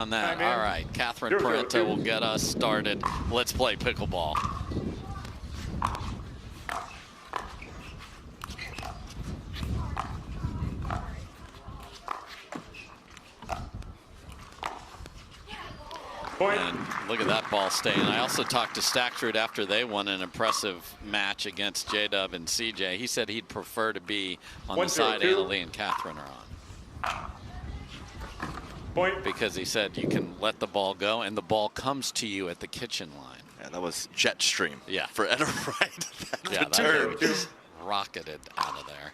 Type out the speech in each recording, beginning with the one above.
On that. All right, Catherine Parenteau will get us started. Let's play pickleball. And look at that ball staying. I also talked to Stackford after they won an impressive match against J-Dub and CJ. He said he'd prefer to be on the side Annalee and Catherine are on. Point. Because he said you can let the ball go and the ball comes to you at the kitchen line. Yeah, that was jet stream. Yeah. For Etta Wright. Yeah, that was just rocketed out of there.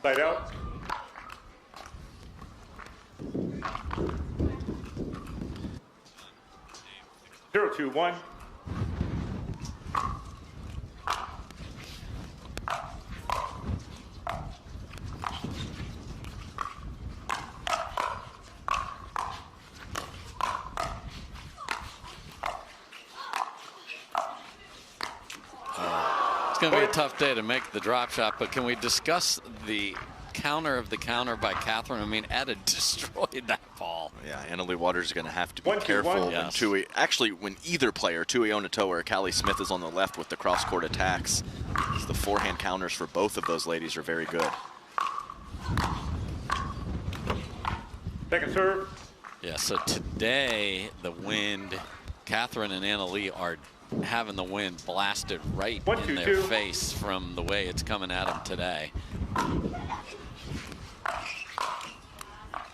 Side out. Zero, 2-1. It's going to be a tough day to make the drop shot, but can we discuss the counter of the counter by Catherine? I mean, Etta destroyed that ball. Yeah, Annalee Waters is going to have to be careful when yes. when either player, Tuionetoa or C.Smith, is on the left with the cross-court attacks. The forehand counters for both of those ladies are very good. Second serve. Yeah, so today the wind, Catherine and Annalee are having the wind blasted right in their face from the way it's coming at them today.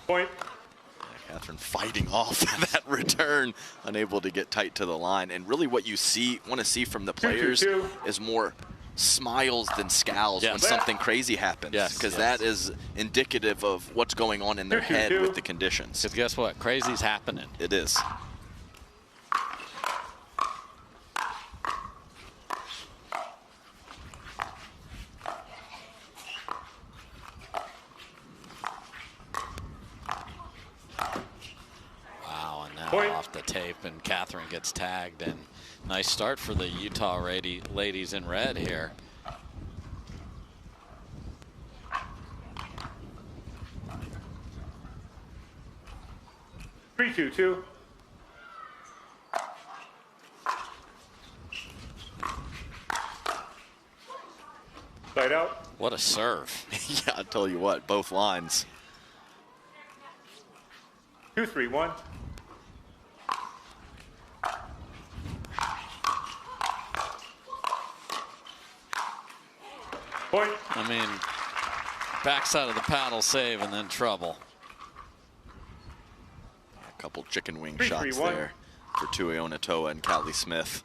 Point. Yeah, Catherine fighting off that return, unable to get tight to the line. And really what you want to see from the players is more smiles than scowls when something crazy happens. Because that is indicative of what's going on in their head with the conditions. Because guess what? Crazy's happening. It is. Off the tape, and Catherine gets tagged, and nice start for the Utah ladies in red here. Three, 2-2. Side out. What a serve. Yeah, I'll tell you what, both lines. 2-3-1. Point. I mean, backside of the paddle save and then trouble. A couple chicken wing shots there for Tuionetoa and C.Smith.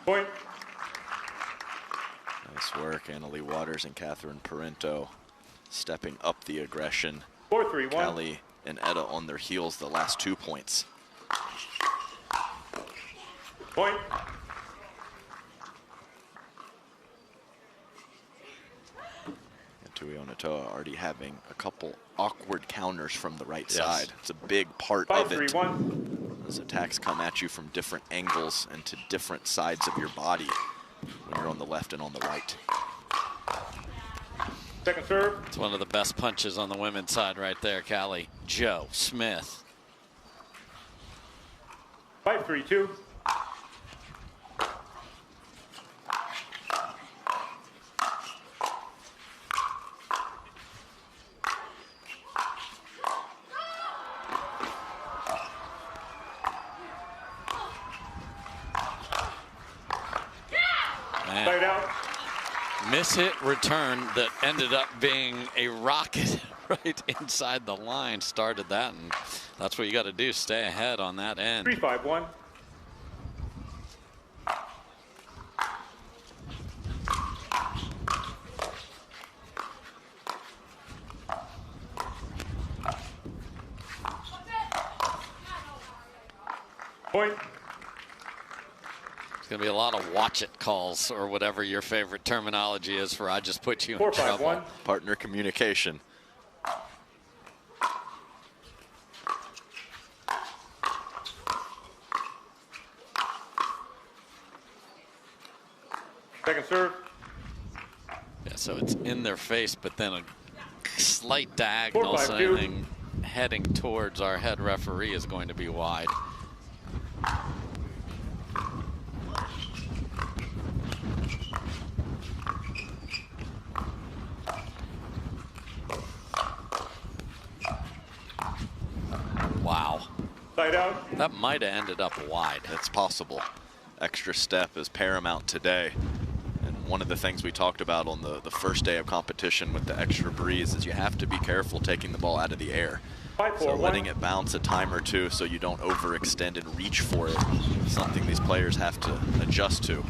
Point. Nice work, Annalee Waters and Catherine Parenteau stepping up the aggression. 4-3-1. Callie and Etta on their heels the last 2 points. Point. Tuionetoa already having a couple awkward counters from the right side. It's a big part of it. 5-3-1. Those attacks come at you from different angles and to different sides of your body when you're on the left and on the right. Second serve. It's one of the best punches on the women's side right there, Callie. Joe Smith. 5-3-2. Miss-hit return that ended up being a rocket right inside the line. Started that, and that's what you got to do. Stay ahead on that end. 3-5-1. Point. It's going to be a lot of watch it calls or whatever your favorite terminology is for I just put you in trouble. Partner communication. Second serve. Yeah, so it's in their face, but then a slight diagonal, 4-5-2. so anything heading towards our head referee is going to be wide. Wow. Side out. That might have ended up wide. It's possible. Extra step is paramount today. And one of the things we talked about on the first day of competition with the extra breeze is you have to be careful taking the ball out of the air. 5-4-1. So letting it bounce a time or two so you don't overextend and reach for it is something these players have to adjust to.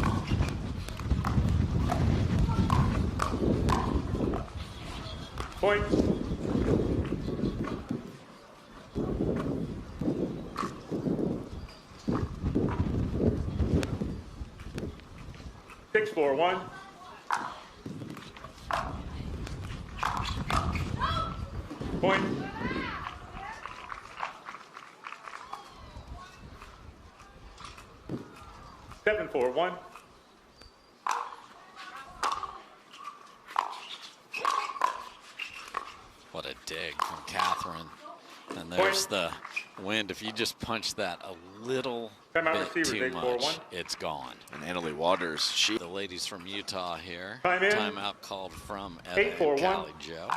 Point. Six, 4-1. Point. Seven, 4-1. What a dig from Catherine. And there's the wind. If you just punch that a little Timeout bit receiver, too dig much, 4-1. it's gone. And Annalie Waters, The ladies from Utah here. Time in. Timeout called from Evan 8-4-1. and Callie Joe.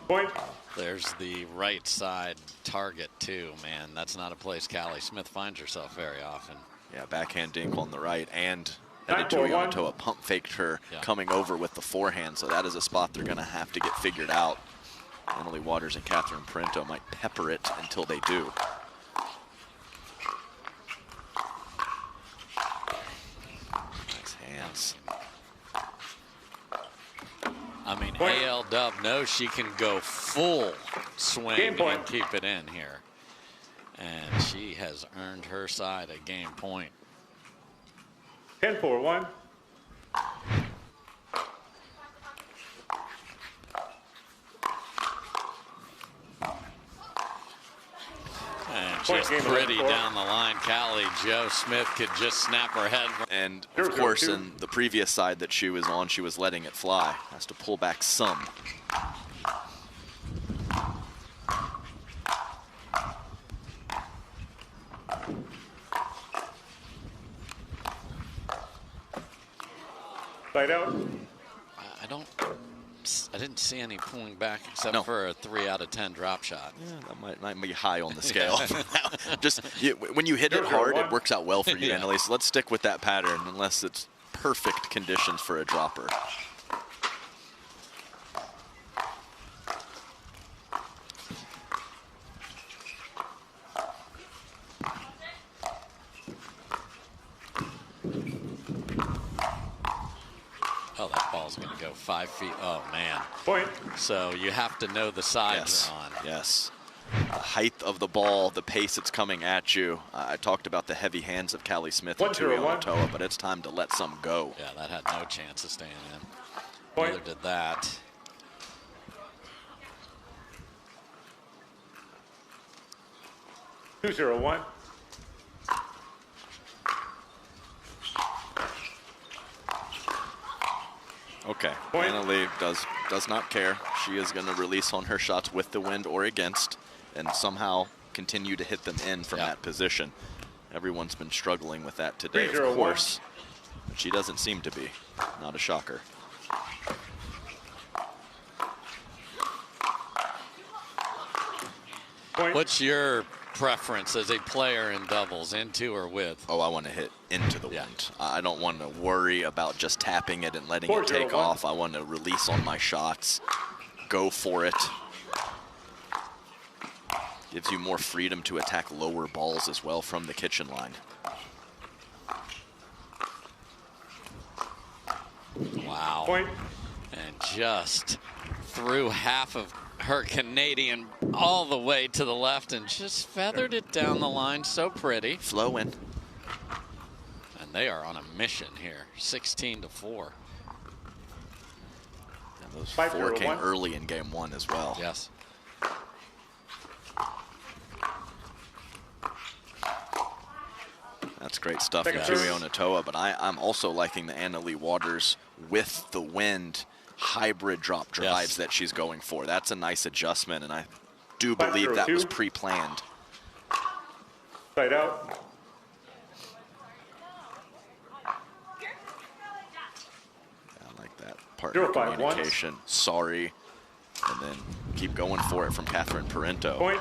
Point. There's the right side target too, man. That's not a place Callie Smith finds herself very often. yeah, backhand dink on the right, and headed 9-4-1. Tuionetoa pump faked her Yeah. coming over with the forehand, so that is a spot they're going to have to get figured out. Annalie Waters and Catherine Parenteau might pepper it until they do. Nice hands. I mean, Point. AL Dub knows she can go full swing Game point. and keep it in here. And she has earned her side a game point. 10-4-1. And Point just game, pretty 11-4. down the line. Callie Joe Smith could just snap her head. And Zero, of zero, course, two. in the previous side that she was on, she was letting it fly. Has to pull back some. Side out. I didn't see any pulling back except No. for a 3 out of 10 drop shot. Yeah, that might be high on the scale. Just when you hit it hard, it works out well for you, Yeah. Annalie. So let's stick with that pattern, unless it's perfect conditions for a dropper. Oh, that ball's going to go 5 feet. Oh, man. Point. So you have to know the side Yes, you're on. yes. The height of the ball, the pace it's coming at you. I talked about the heavy hands of Callie Smith and 1-0-1. Tuionetoa, but it's time to let some go. Yeah, that had no chance of staying in. Point. Neither did that. Two, 0-1. Okay, Point. Annalie does not care. She is going to release on her shots with the wind or against, and somehow continue to hit them in from Yeah. that position. Everyone's been struggling with that today, 3-0-1. of course. But she doesn't seem to be. Not a shocker. Point. What's your preference as a player in doubles, into or with? Oh, I want to hit into the Yeah. wind. I don't want to worry about just tapping it and letting 4-0-1. it take off. I want to release on my shots, go for it. Gives you more freedom to attack lower balls as well from the kitchen line. Wow. Point. And just threw half of her Canadian all the way to the left and just feathered it down the line. So pretty. Flowing. And they are on a mission here. 16-4. And Those 5-0, 4 came 1. early in game 1 as well. Yes. That's great stuff from Second serve. Tuionetoa, but I'm also liking the Anna Leigh Waters with the wind hybrid drop drives that she's going for. That's a nice adjustment, and I do believe that was pre-planned. Side out. I like that partner 0-5-1. communication. Sorry, and then keep going for it from Parenteau. Point.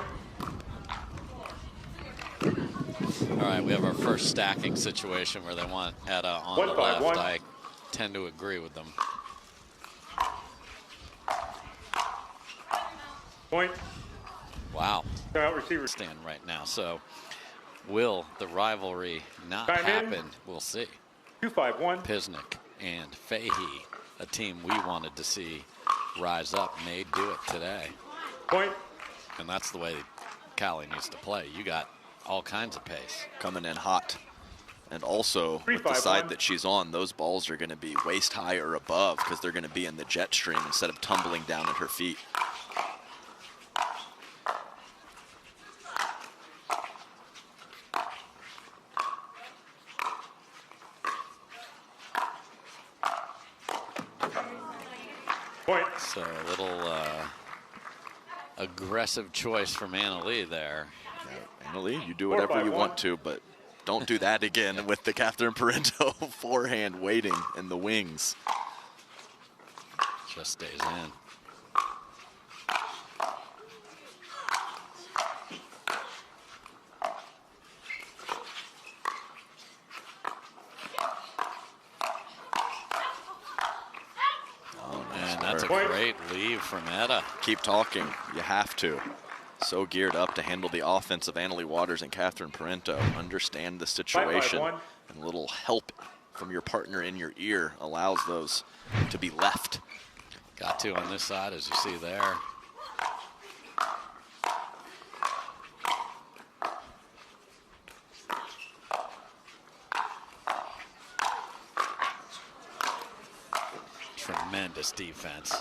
All right, we have our first stacking situation where they want Etta on the left. 1-5-1. I tend to agree with them. Point. Wow. Timeout receiver. Stand right now. So will the rivalry not Time in. happen? We'll see. 2-5-1. Pisnik and Fahey, a team we wanted to see rise up, may do it today. Point. And that's the way Callie needs to play. You got all kinds of pace. Coming in hot. And also, with the 3-5-1. side that she's on, those balls are going to be waist high or above because they're going to be in the jet stream instead of tumbling down at her feet. Point. So a little aggressive choice from Anna Leigh there. Anna Leigh, you do whatever you 4-5-1. want to, but don't do that again with the Parenteau forehand waiting in the wings. Just stays in. And that's a great leave from Etta. Keep talking. You have to. So geared up to handle the offense of Anna Leigh Waters and Parenteau. Understand the situation. 5-5-1. And a little help from your partner in your ear allows those to be left. Got to on this side, as you see there. Tremendous defense.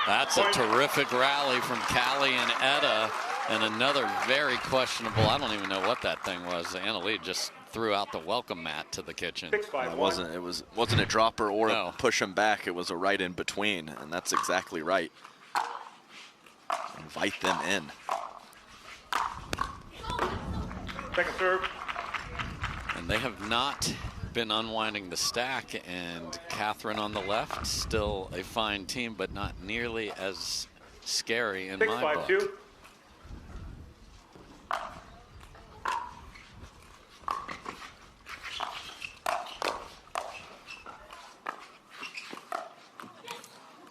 That's a terrific rally from Callie and Etta, and another very questionable, I don't even know what that thing was. Anna Leigh just threw out the welcome mat to the kitchen. 6-5-1. It wasn't a dropper or No. a push him back. It was a right in between, and that's exactly right. Invite them in. Second serve. And they have not been unwinding the stack, and Catherine on the left, still a fine team, but not nearly as scary in my book. 6-5-2.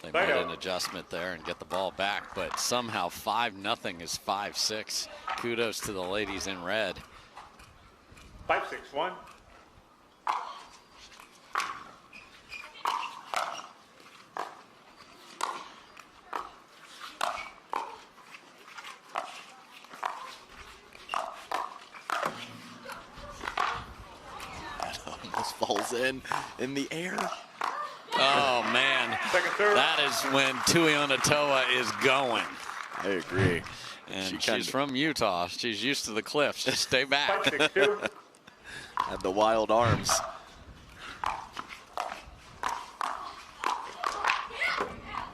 They made an adjustment there and get the ball back, but somehow 5-0 is 5-6. Kudos to the ladies in red. 5-6-1. That almost falls in the air. Oh, man. Second serve. That is when Tuionetoa is going. I agree. And she's from Utah. She's used to the cliffs. Just stay back. 5-6-2. Had the wild arms.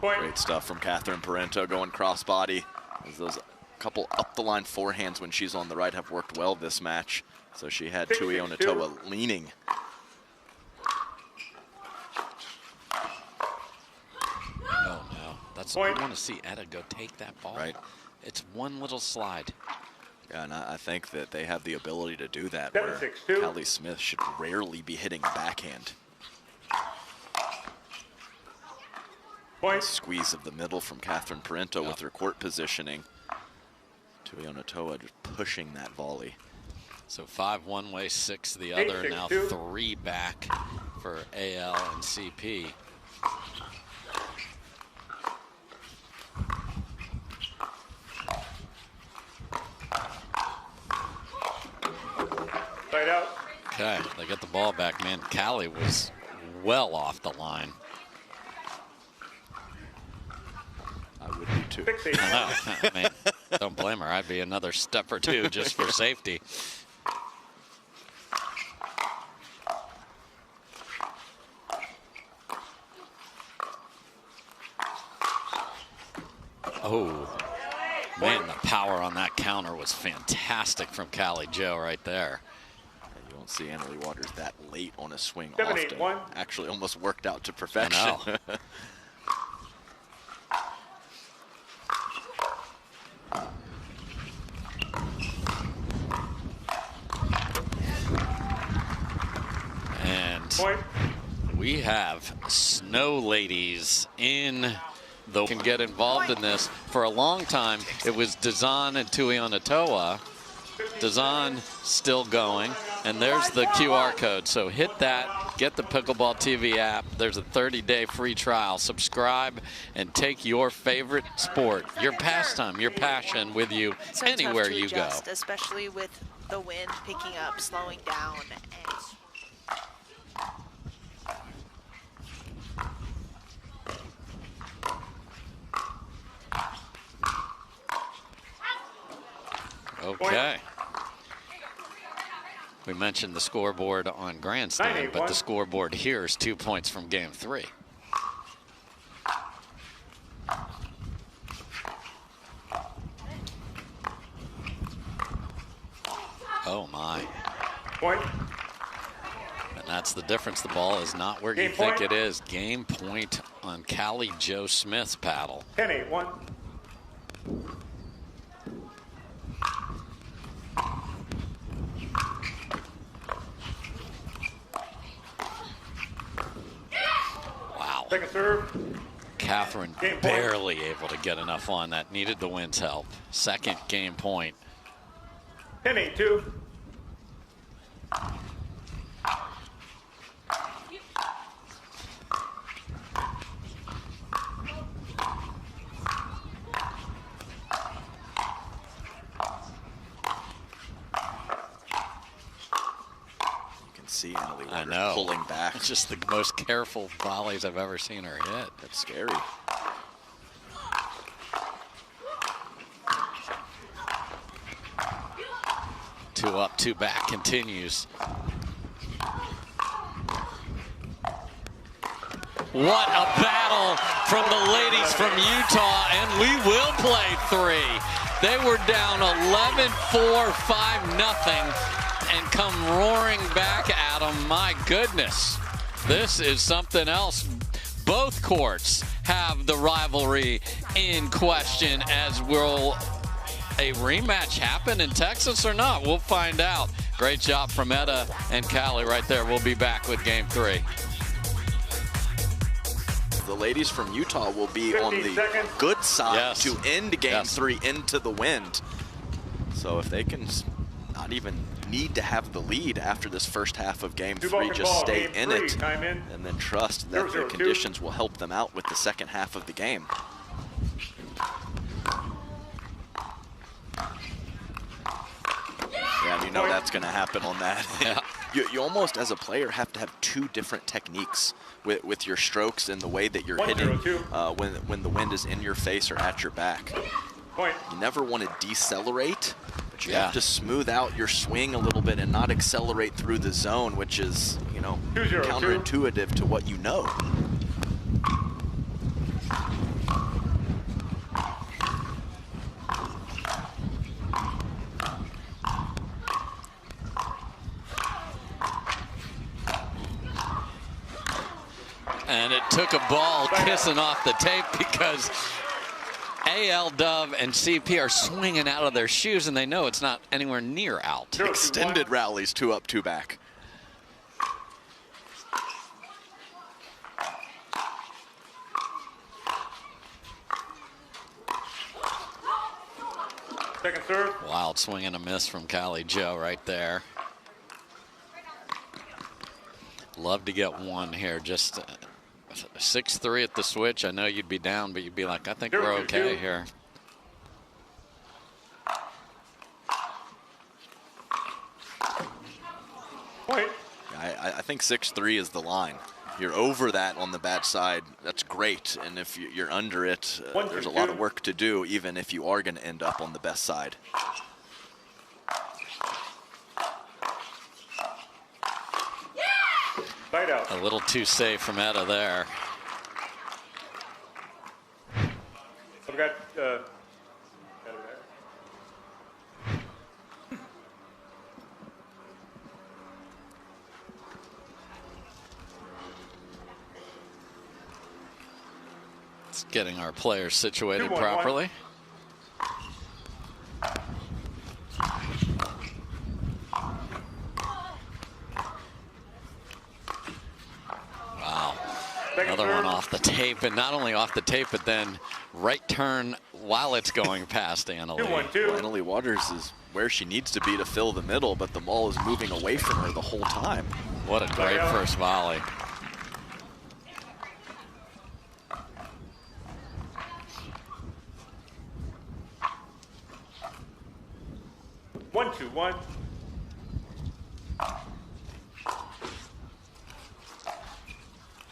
Point. Great stuff from Parenteau going crossbody. As those couple up the line forehands when she's on the right have worked well this match. So she had 6-6-2. Tuionetoa leaning. Oh, no. That's, I want to see Etta go take that ball. Right. It's one little slide. Yeah, and I think that they have the ability to do that, 7-6-2. where C.Smith should rarely be hitting a backhand. Point. Squeeze of the middle from Parenteau with her court positioning. Tuionetoa just pushing that volley. So 5 one way, 6 the other. Now 8-6-2. 3 back for AL and CP. Side out. Okay, they get the ball back, man. Callie was well off the line. I would be too. 6-8. I mean, don't blame her. I'd be another step or two just for safety. Oh, man, the power on that counter was fantastic from Callie Joe right there. You don't see Annalie Waters that late on a swing 7-8, often. 1. Actually almost worked out to perfection. I know. And Point. we have snow ladies in the can get involved in this. For a long time, it was Dazan and Tuionetoa. Dazan still going, and there's the QR code. So hit that, get the Pickleball TV app. There's a 30-day free trial. Subscribe and take your favorite sport, your pastime, your passion with you So anywhere tough to you go. adjust, especially with the wind picking up, slowing down. And Okay. We mentioned the scoreboard on Grandstand, but the scoreboard here is 2 points from game 3. Oh my. Point. And that's the difference. The ball is not where you Game think point. it is. Game point on Callie Joe Smith's paddle. 10-8, 1. Wow. Second serve. Catherine Game point. barely able to get enough on that. Needed the wind's help. Second game point. 10-8, 2. You can see Annalie I Waters know. pulling back. It's just the most careful volleys I've ever seen her hit. That's scary. Two up, two back continues. What a battle from the ladies from Utah, and we will play 3. They were down 11-4, 5-0, and come roaring back at them. My goodness, this is something else. Both courts have the rivalry in question. As will a rematch happen in Texas or not? We'll find out. Great job from Etta and Callie right there. We'll be back with game 3. The ladies from Utah will be on 50 the seconds. good side Yes. to end game Yes. 3 into the wind. So if they can not even need to have the lead after this first half of game 3, Two-ball just stay game in 3, it time in. and then trust that 0-0-2. the conditions will help them out with the second half of the game. Yeah, and you know that's going to happen on that. Yeah. You almost, as a player, have to have 2 different techniques with your strokes and the way that you're hitting 1-0-2. when the wind is in your face or at your back. Point. You never want to decelerate, but you Yeah. have to smooth out your swing a little bit and not accelerate through the zone, which is, 2-0-2. counterintuitive to what you know. And it took a ball kissing off the tape because AL Dove and CP are swinging out of their shoes, and they know it's not anywhere near out. 0-2-1. Extended rallies, 2 up, 2 back. Second serve. Wild swing and a miss from Callie Joe right there. Love to get one here. Just 6-3 at the switch. I know you'd be down, but you'd be like, I think we're okay here. Point. I think 6-3 is the line. You're over that on the bad side, that's great. And if you're under it, there's a lot of work to do, even if you are going to end up on the best side. Side out. A little too safe from Etta there. I've got It's getting our players situated 2-1-1. properly. Wow. Another one off the tape, and not only off the tape, but then right turn while it's going past Annalie. 2-1-2. Annalie Waters is where she needs to be to fill the middle, but the ball is moving away from her the whole time. What a great first volley. One, 2-1.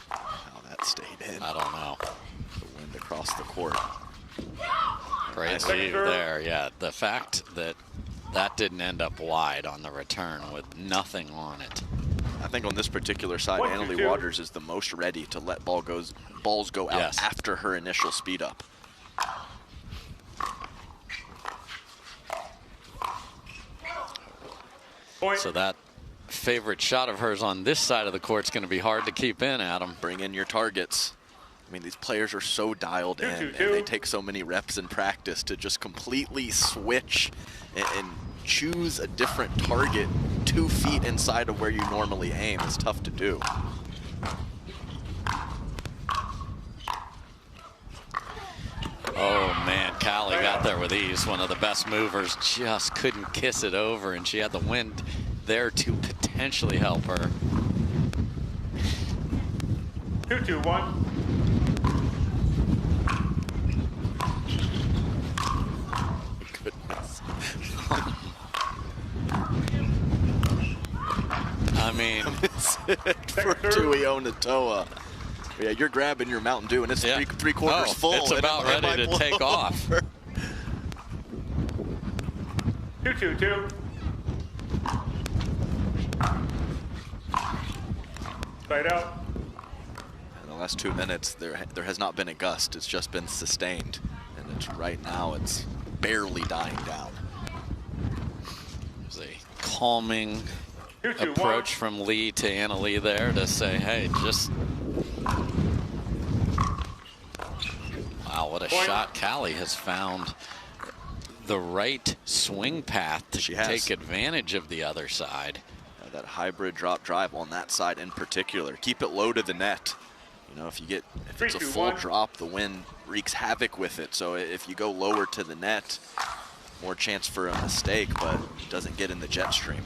How that stayed in. I don't know. The wind across the court. Great Nice. lead there. Yeah, the fact that that didn't end up wide on the return with nothing on it. I think on this particular side, 1-2-2. Annalie Waters is the most ready to let balls go out Yes. after her initial speed up. Point. So that favorite shot of hers on this side of the court is going to be hard to keep in, Adam. Bring in your targets. I mean, these players are so dialed in, and 2-2-2. they take so many reps in practice to just completely switch and choose a different target 2 feet inside of where you normally aim. It's tough to do. Oh, man, Callie got there with ease. One of the best movers, just couldn't kiss it over, and she had the wind there to potentially help her. 2-2-1. Goodness. I mean, For Tuionetoa. Yeah, you're grabbing your Mountain Dew, and it's yeah. three quarters full. It's and about it might ready to blow take off. over. 2-2-2. Side out. In the last 2 minutes, there has not been a gust. It's just been sustained, and it's right now it's barely dying down. It was a calming 2-2-1. approach from Lee to Annalie there to say, hey, just... Wow, what a Point. shot. Callie has found the right swing path to She has. take advantage of the other side. That hybrid drop drive on that side in particular. Keep it low to the net. You know, if it's a 3-2-1. full drop, the wind wreaks havoc with it. So if you go lower to the net, more chance for a mistake, but it doesn't get in the jet stream.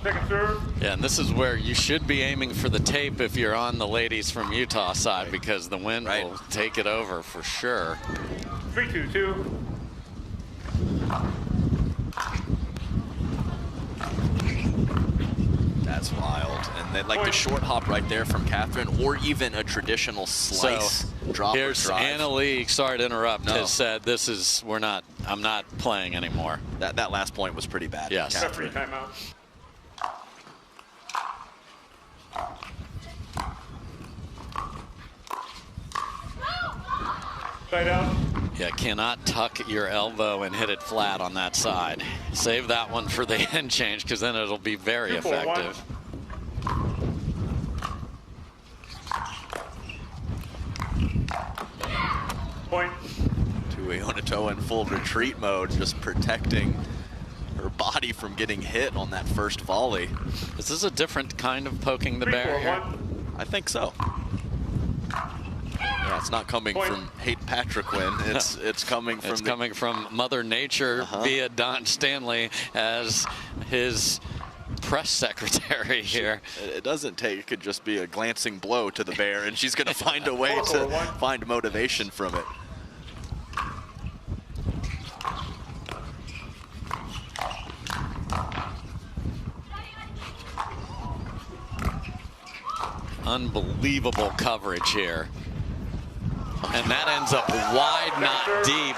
Second serve. Yeah, and this is where you should be aiming for the tape if you're on the ladies from Utah side, because the wind will take it over for sure. 3-2-2. That's wild. And then like the short hop right there from Catherine, or even a traditional slice drop or Here's drive. Annalie, sorry to interrupt, No. has said I'm not playing anymore. That last point was pretty bad. Yes. Referee Catherine. timeout. Side out. Yeah, cannot tuck your elbow and hit it flat on that side. Save that one for the end change, because then it'll be very 2-4-1. effective. Point. Tuionetoa in full retreat mode, just protecting her body from getting hit on that first volley. Is this a different kind of poking the bear here? 3-4-1. I think so. Yeah, it's not coming Point. from Hate Patrick win. It's coming from It's coming from Mother Nature via Don Stanley as his press secretary here. It doesn't take, it could just be a glancing blow to the bear, and she's going to find a way to find motivation from it. Unbelievable coverage here. And that ends up wide, not deep.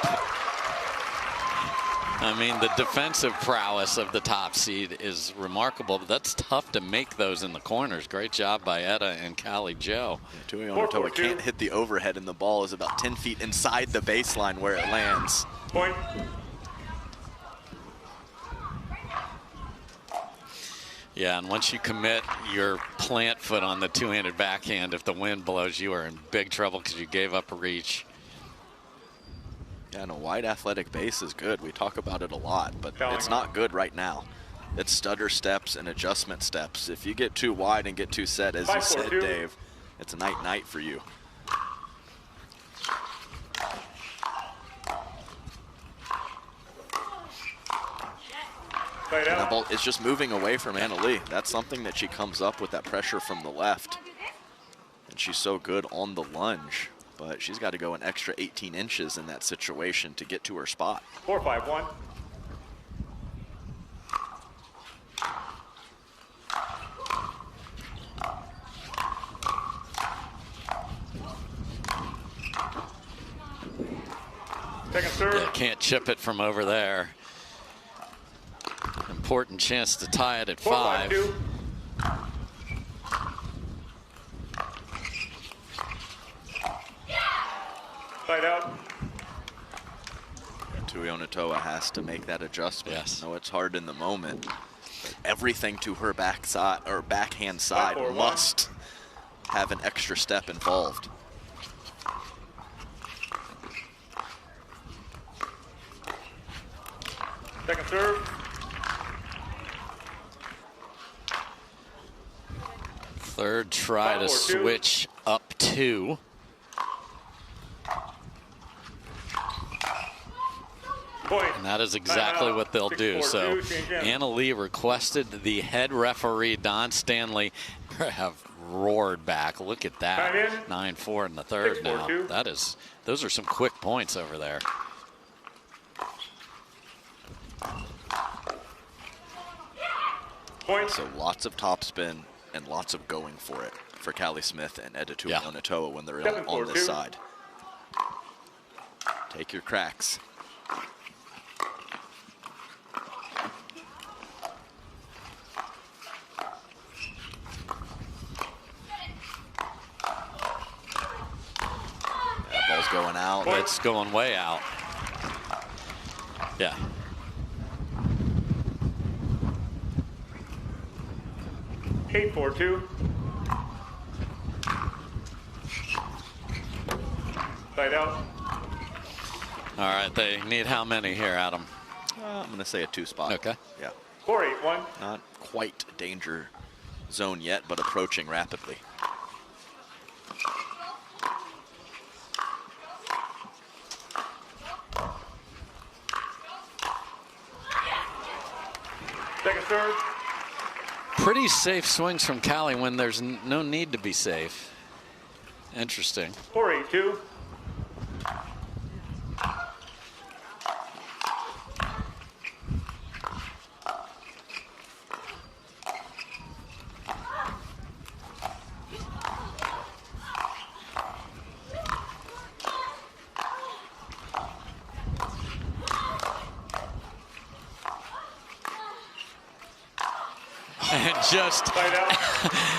I mean, the defensive prowess of the top seed is remarkable, but that's tough to make those in the corners. Great job by Etta and Callie Joe. Tuionetoa can't hit the overhead, and the ball is about 10 feet inside the baseline where it lands. Point. Yeah, and once you commit your plant foot on the two-handed backhand, if the wind blows, you are in big trouble because you gave up a reach. Yeah, and a wide athletic base is good. We talk about it a lot, but it's not good right now. It's stutter steps and adjustment steps. If you get too wide and get too set, as you said, Dave, it's a night-night for you. And that ball is just moving away from Anna Lee. That's something that she comes up with, that pressure from the left. And she's so good on the lunge. But she's got to go an extra 18 inches in that situation to get to her spot. 4-5-1. Second serve. Yeah, can't chip it from over there. Important chance to tie it at 5. 4-5-2. Side out. Tuionetoa has to make that adjustment. Yes. I know it's hard in the moment. But everything to her backside or backhand side must have an extra step involved. Second serve. Third try to switch up 2. And that is exactly what they'll do. So Anna Lee requested the head referee, Don Stanley, have roared back. Look at that. 9-4 in the third now. Those are some quick points over there. Point. So lots of topspin and lots of going for it for Callie Smith and Etta Tuionetoa when they're on this side. Take your cracks. That ball's going out. It's going way out. Yeah. 8-4-2. Side out. All right, they need how many here, Adam? I'm going to say a 2 spot. Okay. Yeah. 4-8-1. Not quite danger zone yet, but approaching rapidly. Second serve. Pretty safe swings from Callie when there's no need to be safe. Interesting. 4-8-2. And just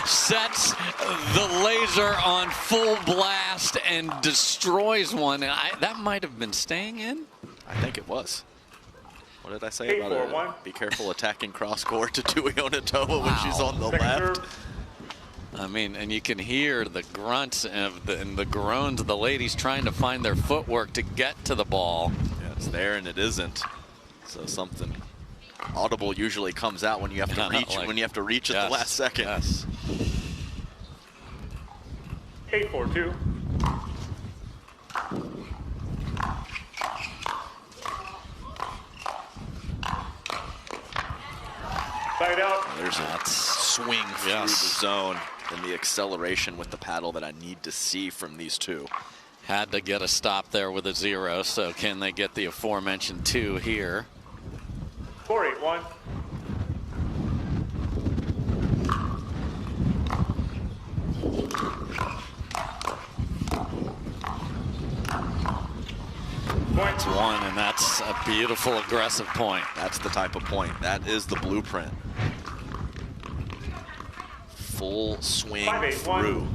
sets the laser on full blast and destroys one. And that might have been staying in. I think it was. What did I say about it? Be careful attacking cross court to Tuionetoa when she's on the left. I mean, and you can hear the grunts and the groans of the ladies trying to find their footwork to get to the ball. Yeah, it's there and it isn't. So something audible usually comes out when you have to reach when you have to reach at the last second. Yes. 8-4-2. Side out. There's a swing through the zone and the acceleration with the paddle that I need to see from these two. Had to get a stop there with a 0, so can they get the aforementioned 2 here? 4-8-1. That's one, and that's a beautiful, aggressive point. That's the type of point. That is the blueprint. Full swing 5-8, through.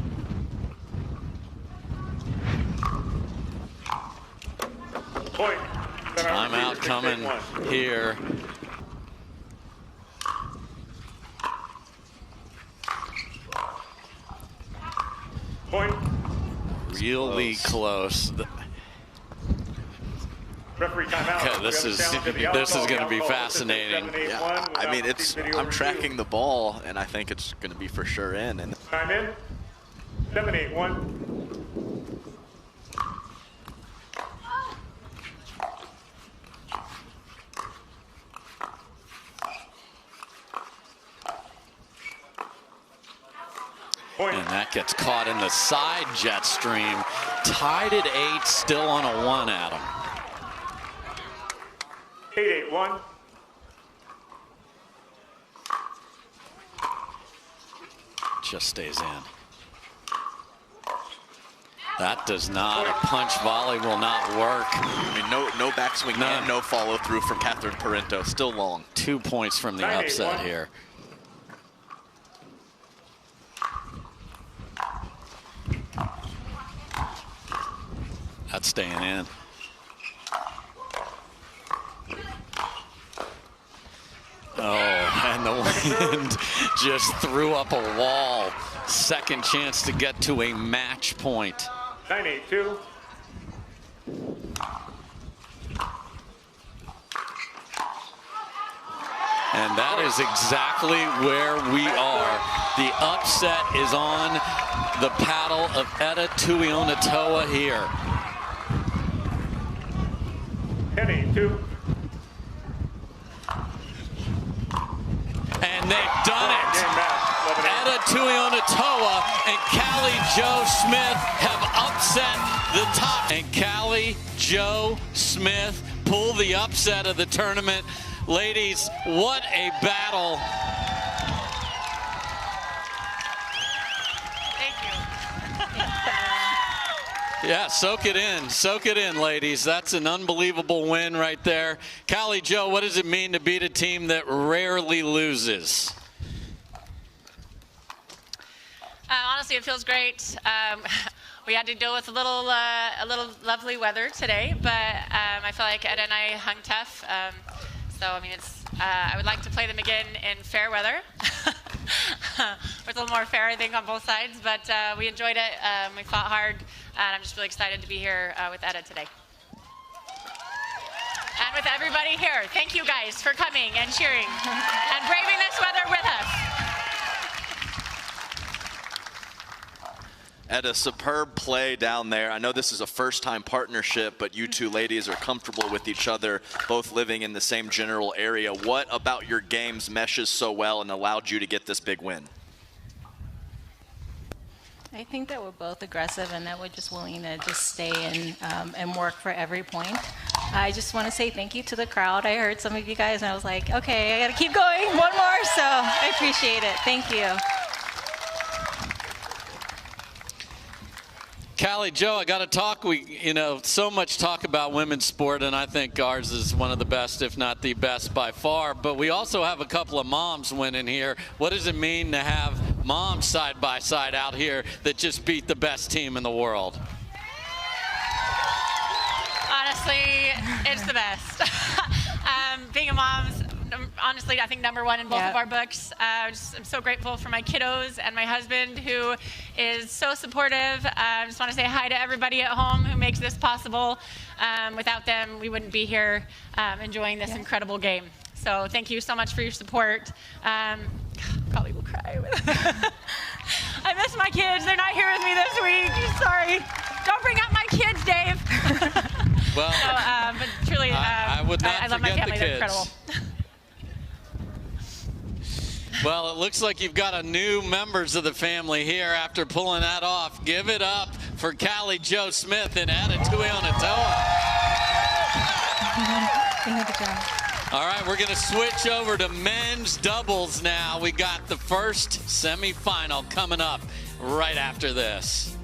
Point. Timeout coming here. Point. Really close. Referee timeout. Okay, this is going to be fascinating. Yeah, I mean, I'm tracking the ball, and I think it's going to be for sure in. And Time in. 7-8-1. And that gets caught in the side jet stream. Tied at 8, still on a 1, Adam. 8-8-1. Just stays in. That does not, a punch volley will not work. I mean, no backswing and no follow through from Catherine Parenteau. Still long. 2 points from the upset here. That's staying in. Oh, and the wind just threw up a wall. Second chance to get to a match point. 9-8-2. And that is exactly where we are. The upset is on the paddle of Etta Tuionetoa here. 10-8-2. And they've done it. Etta Tuionetoa and Callie Jo Smith have upset the top. And Callie Jo Smith pull the upset of the tournament. Ladies, what a battle. Thank you. Yeah, soak it in, ladies. That's an unbelievable win right there. Callie Jo, what does it mean to beat a team that rarely loses? Honestly, it feels great. We had to deal with a little lovely weather today, but I feel like Ed and I hung tough. So I mean, I would like to play them again in fair weather. It's a little more fair, I think, on both sides. But we enjoyed it. We fought hard, and I'm just really excited to be here with Eda today. And with everybody here, thank you guys for coming and cheering and braving this weather with us. Ed, a superb play down there. I know this is a first-time partnership, but you two ladies are comfortable with each other, both living in the same general area. What about your games meshes so well and allowed you to get this big win? I think that we're both aggressive and that we're just willing to just stay in and work for every point. I just want to say thank you to the crowd. I heard some of you guys and I was like, okay, I got to keep going, one more, so I appreciate it. Thank you. Callie Jo, I got to talk. So much talk about women's sport, and I think ours is one of the best, if not the best by far. But we also have a couple of moms winning here. What does it mean to have moms side by side out here that just beat the best team in the world? Honestly, it's the best. Being a mom's, honestly, I think #1 in both of our books. I'm so grateful for my kiddos and my husband, who is so supportive. I just want to say hi to everybody at home who makes this possible. Without them, we wouldn't be here enjoying this incredible game. So thank you so much for your support. Probably will cry. I miss my kids. They're not here with me this week. Sorry. Don't bring up my kids, Dave. Well, but truly, I would not I love my forget family. the They're kids. incredible. Well, it looks like you've got a new members of the family here after pulling that off. Give it up for Callie Jo Smith and Etta Tuionetoa. All right, we're going to switch over to men's doubles now. We got the first semifinal coming up right after this.